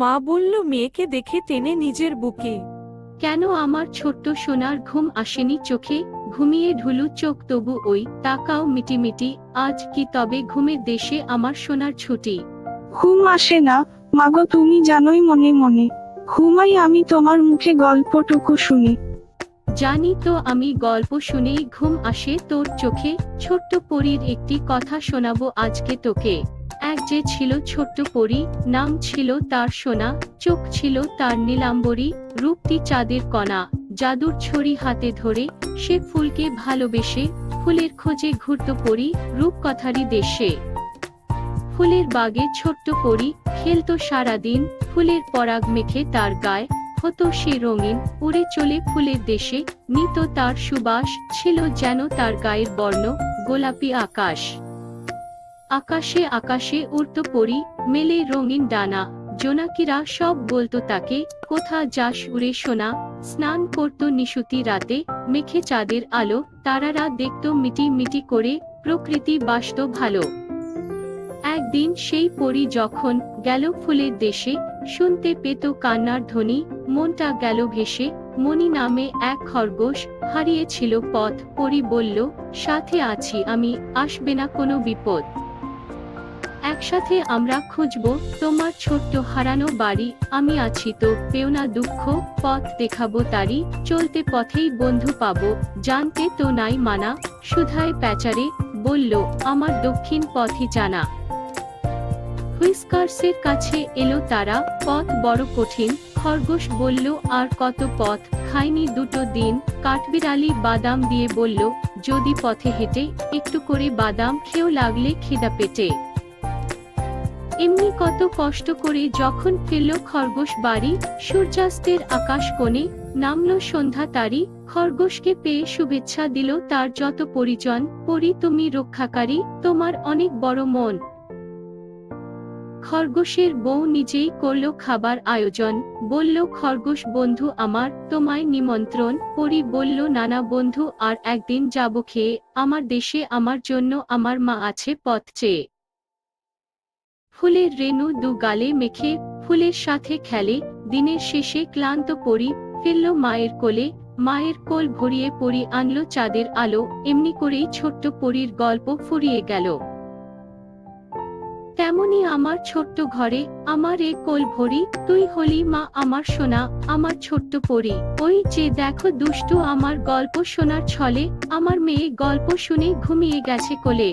মা বলল মেয়েকে দেখে টেনে নিজের বুকে। কেন আমার ছোট্ট সোনার ঘুম আসেনি চোখে? ঘুমিয়ে ঢুলু চোখ তবু ওই তাকাও মিটিমিটি। আজ কি তবে ঘুমের দেশে আমার সোনার ছুটি? ঘুম আসে না মাগো, তুমি জানোই মনে মনে ঘুমাই আমি তোমার মুখে গল্পটুকু শুনি। জানি তো আমি গল্প শুনেই ঘুম আসে তোর চোখে। ছোট্ট পরীর একটি কথা শোনাবো আজকে তোকে। এক যে ছিল ছোট্ট পরী, নাম ছিল তার সোনা। চোখ ছিল তার নীলাম্বরী, রূপটি চাঁদের কণা। জাদুর ছড়ি হাতে ধরে সে ফুলকে ভালোবেসে ফুলের খোঁজে ঘুরত পরী রূপকথারই দেশে। ফুলের বাগে ছোট্ট পরী খেলতো সারাদিন, ফুলের পরাগ মেখে তার গায়ে হতো সে রঙিন। উড়ে চলে ফুলের দেশে, নিত তার সুবাস, ছিল যেন তার গায়ের বর্ণ গোলাপি আকাশ। আকাশে আকাশে উড়ত পরী, মেলে রঙিন ডানা। জোনাকিরা সব বলতো তাকে, কোথা যাস উড়ে সোনা। স্নান করত নিশুতি রাতে মেখে চাঁদের আলো, তারারা দেখত মিটি মিটি করে, প্রকৃতি বাসত ভালো। একদিন সেই পরী যখন গেল ফুলের দেশে, শুনতে পেত কান্নার ধ্বনি, মনটা গেল ভেসে। মণি নামে এক খরগোশ হারিয়েছিল পথ, পরী বলল, সাথে আছি আমি, আসবে না কোনো বিপদ। একসাথে আমরা খুঁজবো তোমার ছোট্ট হারানো বাড়ি। আমি আছি তো, পেও না দুঃখ, পথ দেখাবো তারি। চলতে পথেই বন্ধু পাবো, জানতে তো নাই মানা। সুধায় প্যাচারে বলল, আমার দক্ষিণ পথই জানা। হুইস্কার্সের কাছে এলো তারা, পথ বড় কঠিন। খরগোশ বলল, আর কত পথ, খাইনি দুটো দিন। কাঠবিড়ালি বাদাম দিয়ে বলল, যদি পথে হেঁটে একটু করে বাদাম খেয়েও লাগলে খিদা পেটে। এমনি কত কষ্ট করে যখন ফিরল খরগোশ বাড়ি, সূর্যাস্তের আকাশ কোণে নামলো সন্ধ্যা তারি। খরগোশকে পেয়ে শুভেচ্ছা দিল তার যত পরিজন, পরী তুমি রক্ষাকারী, তোমার অনেক বড় মন। খরগোশের বউ নিজেই করলো খাবার আয়োজন, বলল খরগোশ বন্ধু আমার, তোমায় নিমন্ত্রণ। পরী বলল, নানা বন্ধু, আর একদিন যাব খেয়ে আমার দেশে, আমার জন্য আমার মা আছে পথ চেয়ে। ফুলের রেণু দু গালে মেখে ফুলের সাথে খেলে, দিনের শেষে ক্লান্ত পরী ফিরল মায়ের কোলে। মায়ের কোল ভরিয়ে পরী আনলো চাঁদের আলো, এমনি করেই ছোট্ট পরীর গল্প ফুরিয়ে গেল। তেমনি আমার ছোট্ট ঘরে আমার এ কোল ভরি, তুই হলি মা আমার সোনা, আমার ছোট্ট পরী। ওই যে দেখো দুষ্টু আমার গল্প শোনার ছলে, আমার মেয়ে গল্প শুনে ঘুমিয়ে গেছে কোলে।